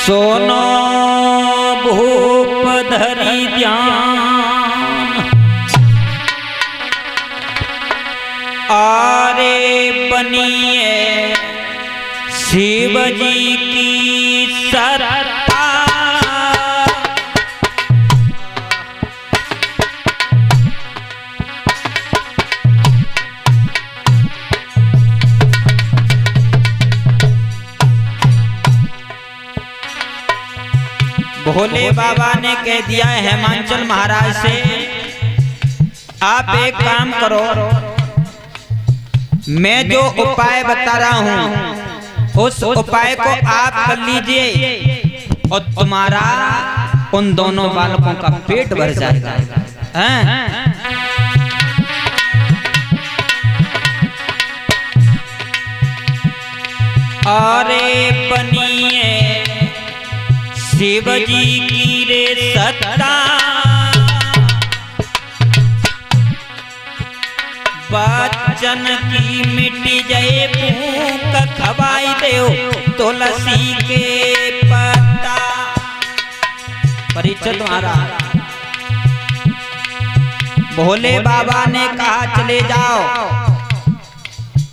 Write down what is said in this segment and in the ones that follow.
सोनो भूप धरी ध्यान, आरे बनिए शिव जी की सरता। भोले बाबा ने कह दिया है हेमांचल महाराज से, आप एक काम करो, मैं जो उपाय बता रहा हूं उस उपाय को आप कर लीजिए और तुम्हारा उन दोनों बालकों का पेट भर जाएगा। अरे बनिए शिव जी की रे सत्ता, बच्चन की मिट्टी जाए भूख खवाई देओ तुलसी के पत्ता। परिचय तुम्हारा। भोले बाबा ने कहा चले जाओ,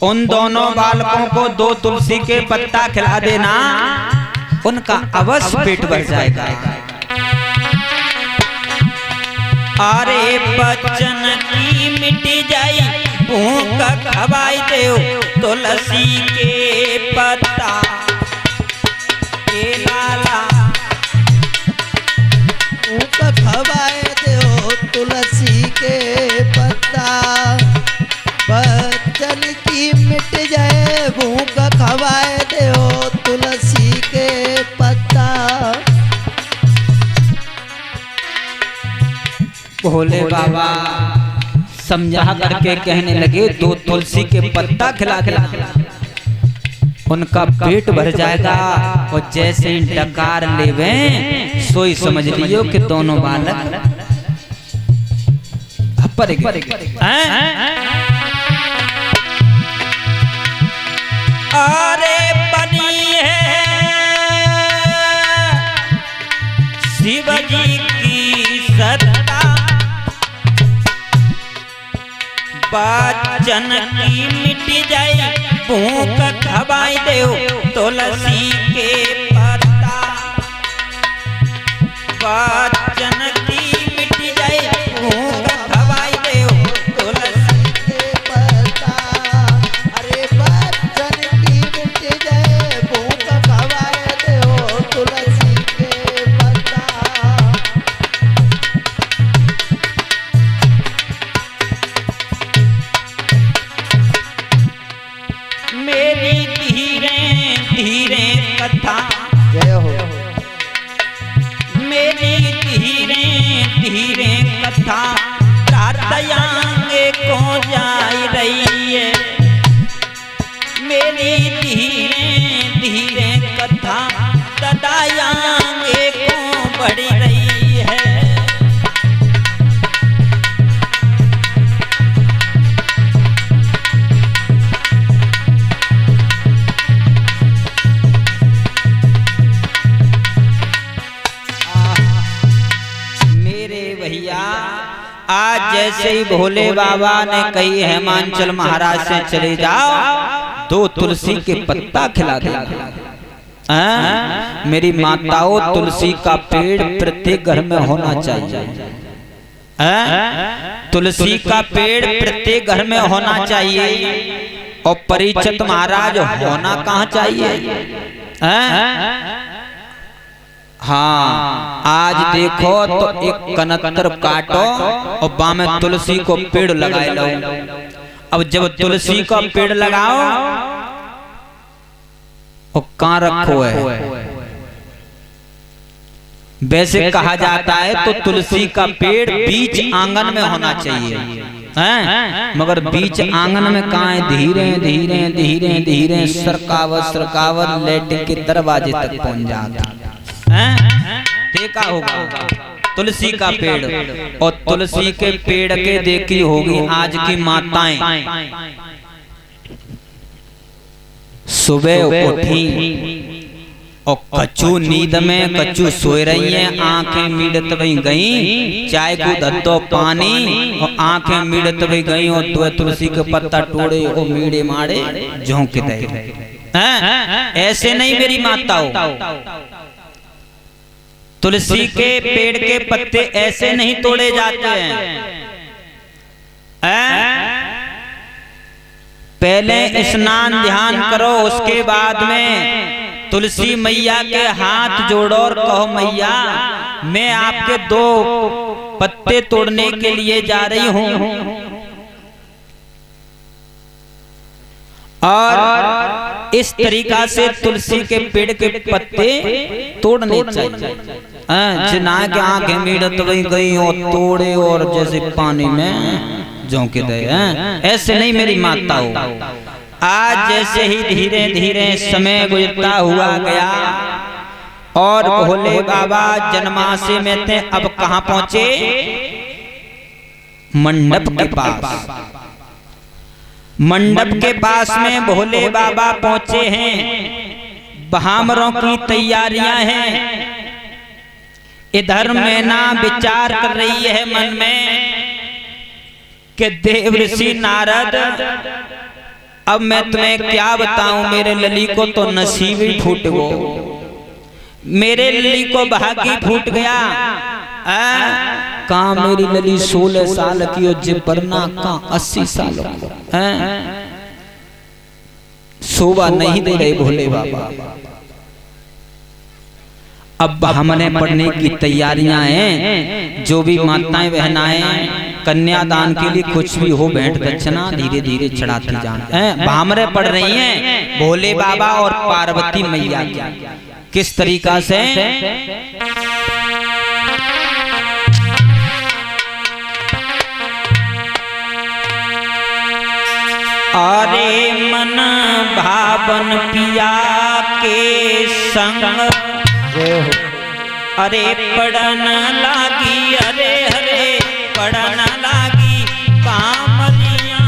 उन दोनों बालकों को 2 तुलसी के पत्ता खिला देना, उनका अवश्य पेट भर जाएगा। अरे बच्चन की मिट्टी जाई भूख खवाई देओ तुलसी के पत्ता। ए लाला भूख खवाए देओ तुलसी के पत्ता, बच्चन की मिट जाए भूख खवाए देओ तुलसी के पत्ता। भोले बाबा समझा करके कहने लगे 2 तुलसी के पत्ता खिला खिला उनका पेट भर जाएगा। और जैसे ही डकार लेवे सोई समझ लियो कि दोनों बालक पर अरे बनी है शिव जी की सत्ता, बच्चन की मिट्टी जाए भूख खवाई देओ तुलसी के पत्ता। बच्चन की मिट्टी जाए भूख खवाई देओ तुलसी के पत्ता। अरे बच्चन की मिट जाए भूख खवाए देओ तुलसी के पत्ता। मेरी धीरे धीरे कथा, जय हो। मेरी धीरे धीरे कथा रातयांगे को जाई रही है। मेरी धीरे धीरे कथा तदायांगे को बढ़ी रही है। आज जैसे ही भोले बाबा ने कही हेमांचल महाराज से चले जाओ 2 तुलसी के पत्ता खिला दे। मेरी माताओं, तुलसी का पेड़ प्रत्येक घर में होना चाहिए। तुलसी का पेड़ प्रत्येक घर में होना चाहिए। और परिचित महाराज होना कहाँ चाहिए? हाँ, आज देखो तो एक कनत्तर काटो और बामे तुलसी को पेड़ लगाए लो। अब जब तुलसी का पेड़ लगाओ और कहाँ रखो है? वैसे कहा जाता है तो तुलसी का पेड़ बीच आंगन में होना चाहिए, मगर बीच आंगन में कहाँ है? धीरे धीरे धीरे धीरे सरकावत सरकावत लेट के दरवाजे तक पहुंच जाता। देखा होगा तुलसी का पेड़। और तुलसी के पेड़ के देखी होगी आज की माताएं, सुबह उठी और कच्चू नींद में कच्चू सोए रही है, आंखें मीड़त वही गई, चाय को धत्तो पानी और आंखें मीड़त वही गई और दो तुलसी के पत्ता टोड़े और मीड़े मारे झोंक दे। ऐसे नहीं मेरी माताओं, तुलसी के पेड़ के पत्ते ऐसे नहीं तोड़े जाते हैं। पहले स्नान ध्यान करो, उसके बाद में तुलसी मैया के हाथ जोड़ो और कहो मैया मैं आपके 2 पत्ते तोड़ने के लिए जा रही हूं, और इस तरीका से तुलसी के पेड़ के पत्ते तोड़ने चाहिए। जिना के आंखें मीड़त वही गई और तोड़े और जैसे पानी में झोंके दे। ऐसे नहीं मेरी माताओं। आज जैसे ही धीरे धीरे समय गुजरता हुआ गया और भोले बाबा जन्माष्टमी में थे, अब कहां पहुंचे? मंडप के पास। मंडप के पास में भोले बाबा पहुंचे हैं। बहामरों की तैयारियां हैं। इधर मैना विचार कर रही है मन में कि देव ऋषि नारद, अब मैं तुम्हें क्या बताऊं, मेरे लली को तो नसीब ही फूट गो, मेरे लली को भागी फूट गया। कहाँ मेरी लली 16 साल की और जिपरना कहाँ 80 साल शोभा नहीं दे रहे भोले बाबा। अब हमने पढ़ने की तैयारियां हैं। जो भी माताएं बहनाएं कन्यादान के लिए कुछ भी हो भेंट दक्षिणा धीरे धीरे चढ़ाती जाएं। भामरे पढ़ रही हैं भोले बाबा और पार्वती मैया की। किस तरीका से? अरे मन भावन पिया के संग, अरे पड़न लागी, अरे हरे पड़न लागी पामरिया।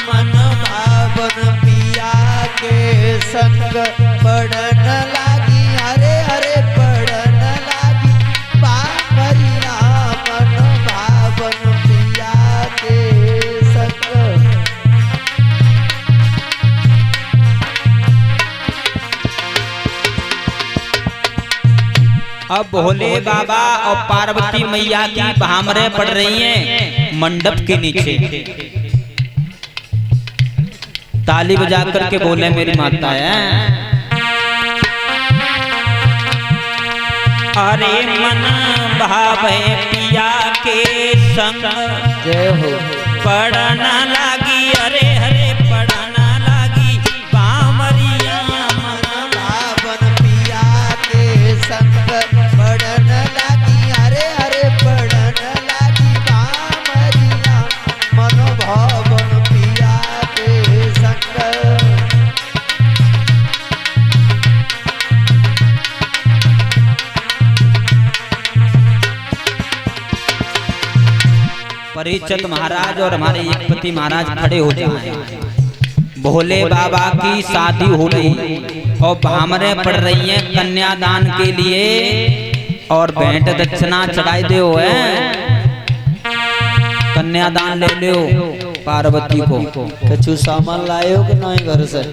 मन भावन पिया के संग पड़न लागी, अरे हरे पड़न लागी पामरिया। मन भावन पिया के संग। अब भोले बाबा और पार्वती मैया की भामरे पड़ रही हैं मंडप के नीचे। ताली बजा करके बोले मेरी माता है, अरे मन भावे पिया के संग, जय हो। पड़ना लागी, अरे हरे पड़ना लागी पामरिया। मन भावन पिया के संग पड़न लागी, अरे हरे पड़न लागी पामरिया। मन भावन पिया के संग। परिचित महाराज और हमारे एकपति महाराज खड़े हो जाएं। भोले बाबा की शादी हो रही और भामरे पड़ रही हैं कन्यादान के लिए और भेंट दक्षिणा चढ़ाई दे हो कन्यादान ले लो पार्वती को। कछु सामान लाए हो कि नहीं घर से?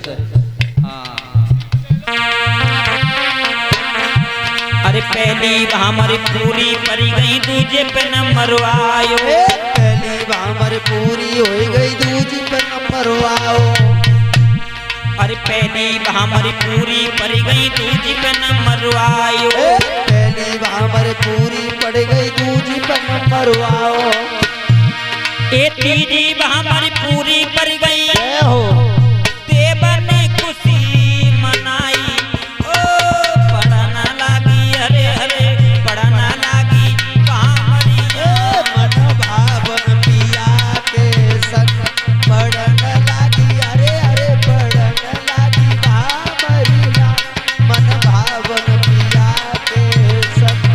अरे पहली भामरे पूरी परी गई, दूजे पे नंबर आयो। पहली भामर पूरी हो गई, दूजी पे नंबर आओ। अरे पहली भामरे पूरी परी गई, दूजी पे नंबर आयो। पहली भामर पूरी पड़ गई, दूजी पे नंबर आओ। ए तीजी भामरे पूरी परी गई, हो देव ने खुशी मनाई। ओ पढ़ना लागी, अरे हरे पढ़ना लागी पामरिया। मन भावन पिया के संग पड़न लागी, अरे हरे पड़न लागी पामरिया। मन भावन पिया के संग।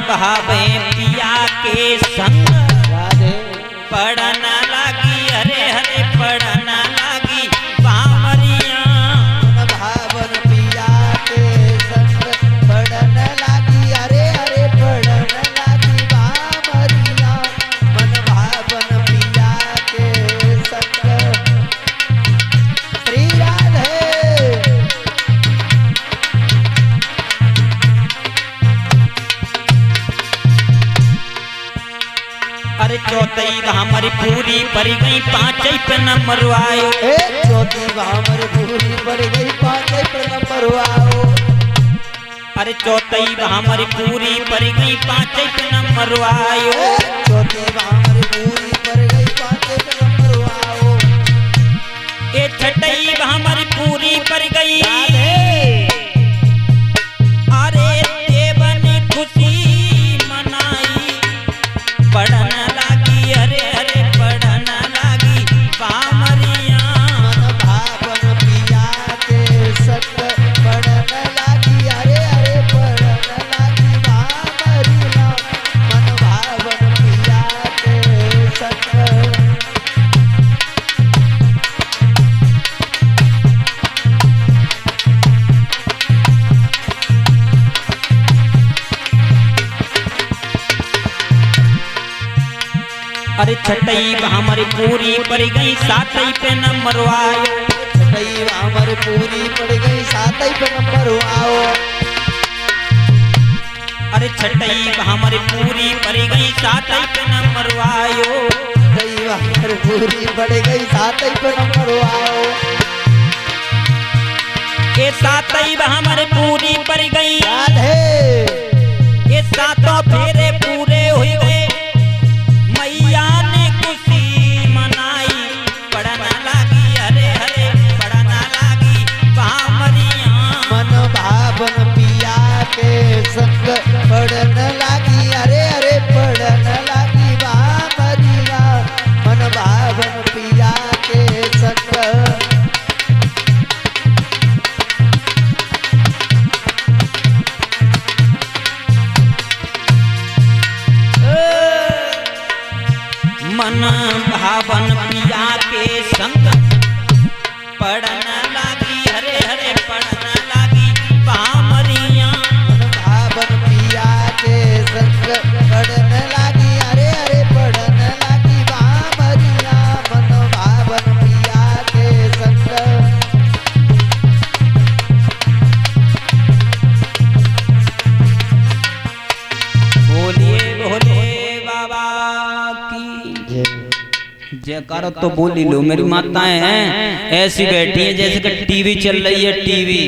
भावे पिया के संग राधे पढ़ना लागी हरे हरे पढ़ना लागी बामरिया मन भावन पिया के संग पढ़न लागी अरे अरे पढ़न लागी बामरिया मन भावन पिया के संग श्री राधे अरे चौथई हमारी पूरी परी गई पांचई पे नंबर आयो ए चौथी भामर पूरी पड़ गई पांचई पे नंबर आओ अरे चौथई हमारी पूरी परी गई पांचई पे नंबर आयो ए चौथी भामर पूरी पड़ गई पांचई पे नंबर आओ ए छठई हमारी पूरी पर गई राधे अरे देवन खुशी मनाई पढ़ना लागी हरे हरे पढ़ना लागी बामरिया मन भावन पिया के संग पढ़न लागी अरे अरे पढ़न लागी बामरिया मन भावन पिया के संग अरे छठई हमारी पूरी पड़ गई सातई पे नंबर आयो छठई भामर पूरी पड़ गई सातई पे नंबर आओ अरे छठई हमारी पूरी पड़ गई सातई पे नंबर आयो छठई भामर पूरी पड़ गई सातई पे नंबर आओ ये सातई हमारी पूरी पड़ गई राधे ये सातों फेरे पूरे हुए गए मैया ने खुशी मनाई पढ़ना लागी हरे हरे पढ़ना लागी बामरिया मन भावन पिया के संग पढ़न लागी अरे अरे पढ़न लागी बामरिया मन भावन पिया के संग मन भावन पिया के संग पढ़ना लागी हरे हरे पढ़ना लागी बामरिया मन भावन पिया के संग पढ़न लागी अरे अरे पढ़न लागी बामरिया मन भावन पिया के संग बोलिए भोले बाबा की जयकारा तो बोल ही लो। मेरी माताएं हैं ऐसी बैठी हैं जैसे कि टीवी चल रही है टीवी।